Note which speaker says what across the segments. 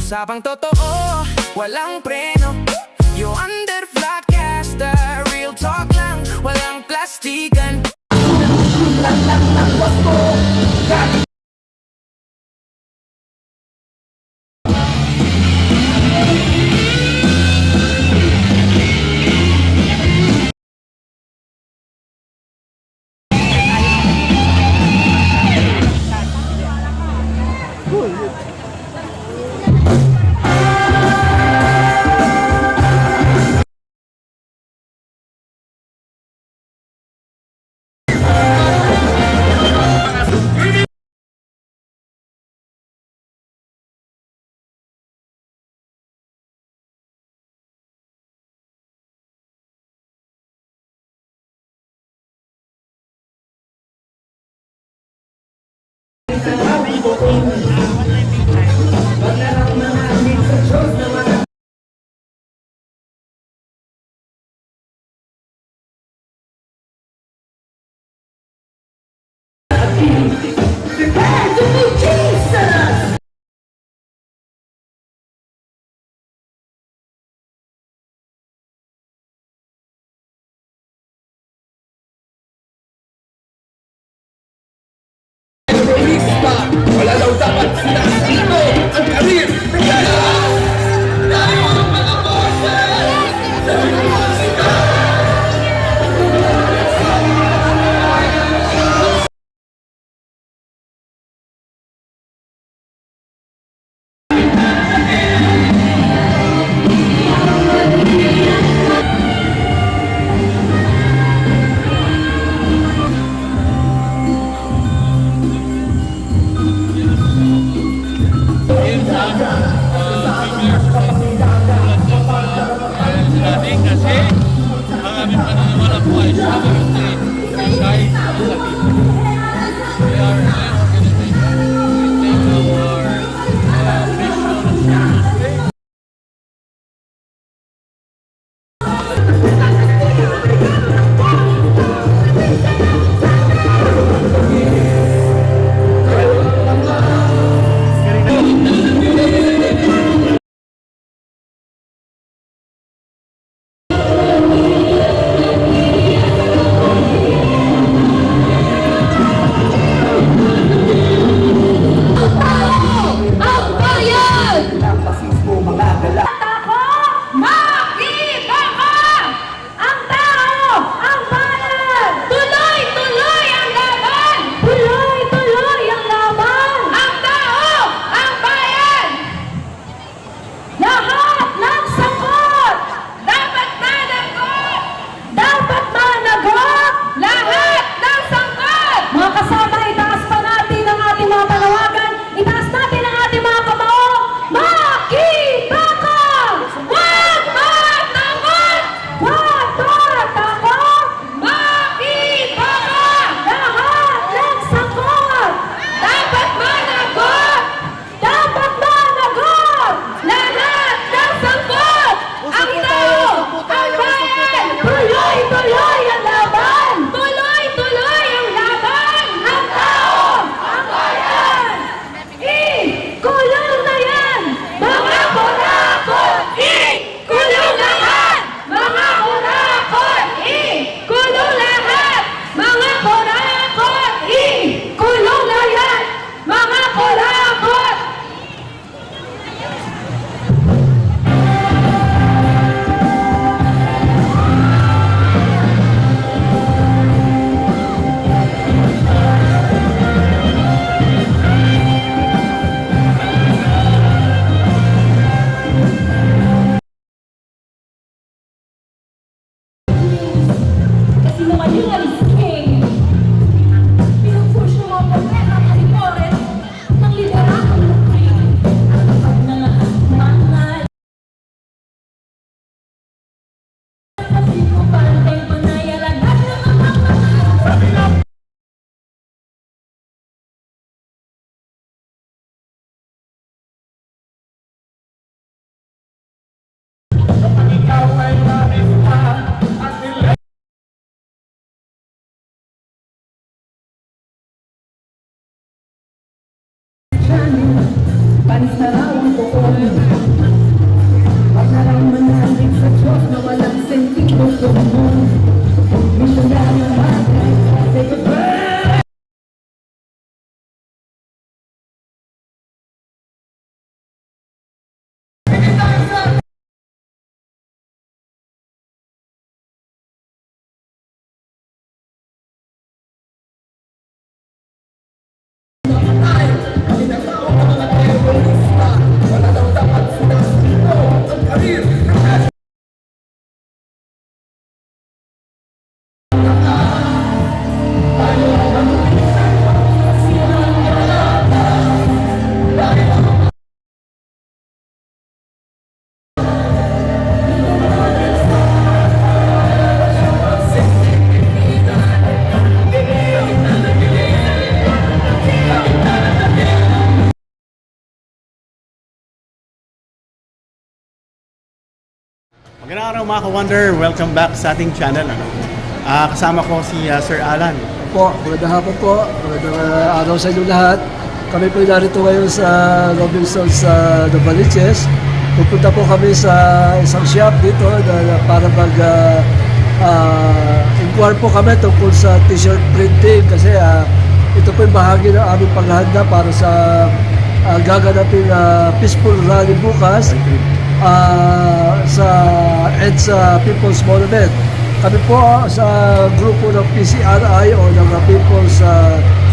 Speaker 1: Usapang totoo, walang preno. You under vlogcaster, real talk lang, walang plastikan.
Speaker 2: Wala daw dapat sinasino ang karir.
Speaker 3: Kasi ang aming pananamala po ay sovereignty reside sa people. We are an organization. We take our mission seriously.
Speaker 4: Panis na raw ang Magandang araw mga ka-Wonder, welcome back sa ating channel. Kasama ko si Sir Alan.
Speaker 5: Po, magandang hapon po. Magandang araw sa inyo lahat. Kami po narito ngayon sa Robinsons sa Novaliches. Pupunta po kami sa isang shop dito para inquire po kami tungkol sa t-shirt printing kasi ito po yung bahagi ng aming paghahanda para sa gaganapin peaceful rally bukas sa EDSA People's Monument. Kami po sa grupo ng PCRI o ng People's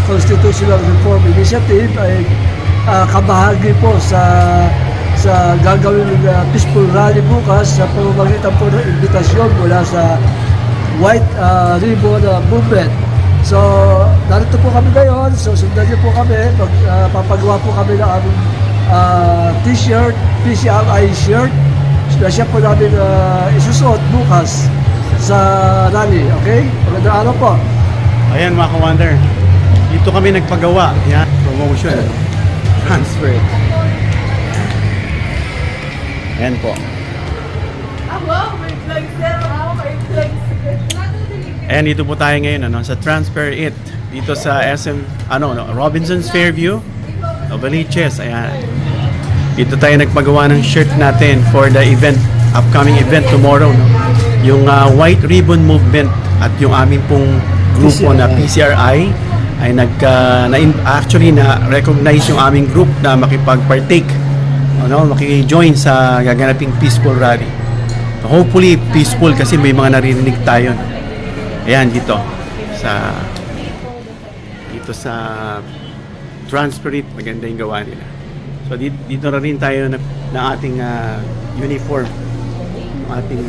Speaker 5: Constitutional Reform Initiative ay kabahagi po sa gagawin ng peaceful rally bukas sa pamamagitan po ng imbitasyon mula sa White Ribbon Movement. So, narito po kami ngayon. So, sundan niyo po kami. Papagawa po kami ng aming t-shirt, PCRI shirt. Siya po namin isusuot bukas sa rally. Okay? Magandang araw po.
Speaker 4: Ayan mga ka-Wonder, dito kami nagpagawa. Yan, promotion. Transfer. Ayan po. Ayan, dito po tayo ngayon sa Transfer It. Dito sa SM, Robinsons Fairview, Novaliches. Ayan. Dito tayo nagpagawa ng shirt natin for the event, upcoming event tomorrow. Yung White Ribbon Movement at yung aming pong grupo na PCRI ay actually na-recognize yung aming group na makipag-partake, maki-join sa gaganaping peaceful rally. So hopefully peaceful kasi may mga naririnig tayo. Ayan, dito sa Transfer It, maganda yung gawa nila. So dito na rin tayo ng ating uniform, ating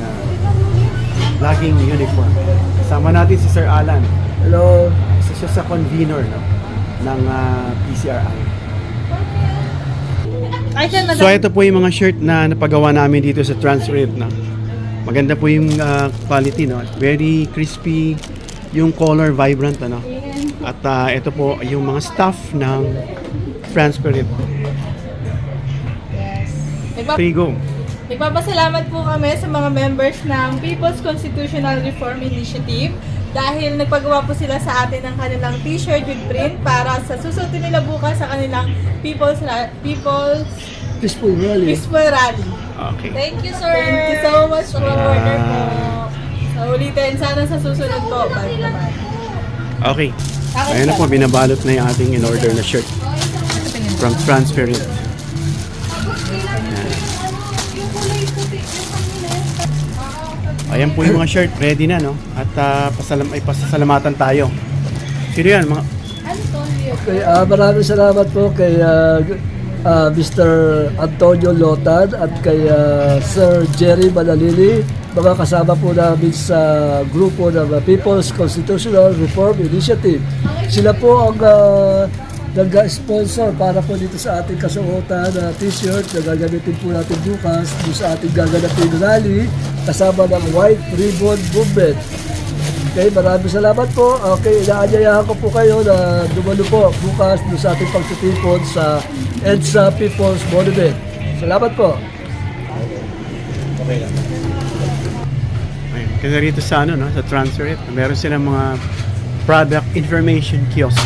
Speaker 4: vlogging uniform. Kasama natin si Sir Alan.
Speaker 5: Hello.
Speaker 4: Isa siya sa convener ng PCRI. So ito po yung mga shirt na napagawa namin dito sa Transfer It. Maganda po yung quality, very crispy, yung color vibrant, At ito po yung mga staff ng Transfer It. There you go.
Speaker 6: Nagpapasalamat po kami sa mga members ng People's Constitutional Reform Initiative dahil nagpagawa po sila sa atin ng kanilang t-shirt with print para sa susutin nila bukas sa kanilang People's
Speaker 5: Peaceful rally.
Speaker 6: Rally.
Speaker 4: Okay.
Speaker 6: Thank you, sir. Thank you so much for order po. So, ulitin. Sana sa susunod po. Bye naman.
Speaker 4: Okay. Ayan na po, binabalot na yung ating in-order na shirt from Transfer It. Ayan po yung mga shirt, ready na, At pasasalamatan tayo. Sino yan?
Speaker 5: Okay, maraming salamat po kay Mr. Antonio Lotan at kay Sir Jerry Malalili, mga kasama po namin sa grupo ng People's Constitutional Reform Initiative. Sila po ang nag-sponsor para po dito sa ating kasuotan na t-shirt na gagamitin po natin bukas doon sa ating gaganapin rally kasama ng White Ribbon Movement. Okay, maraming salamat po. Okay, inaanyayahan ko po kayo na dumalo po bukas doon sa ating pagtitipon sa EDSA People's Monument. Salamat po.
Speaker 4: Okay lang. Kasi rito sa sa Transfer It, meron silang mga product information kiosk.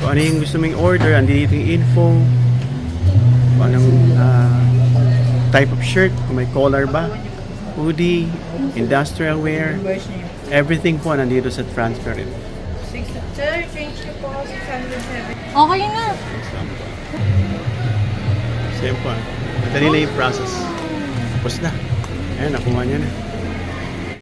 Speaker 4: Kung ano yung gusto mong order, andito yung info, kung anong type of shirt, kung may collar ba, hoodie, industrial wear, everything po nandito sa Transfer It.
Speaker 6: Sir, change niyo po 607.
Speaker 7: Okay na.
Speaker 4: Same po. Madali na yung process. Tapos na. Ayan, nakuha niya na.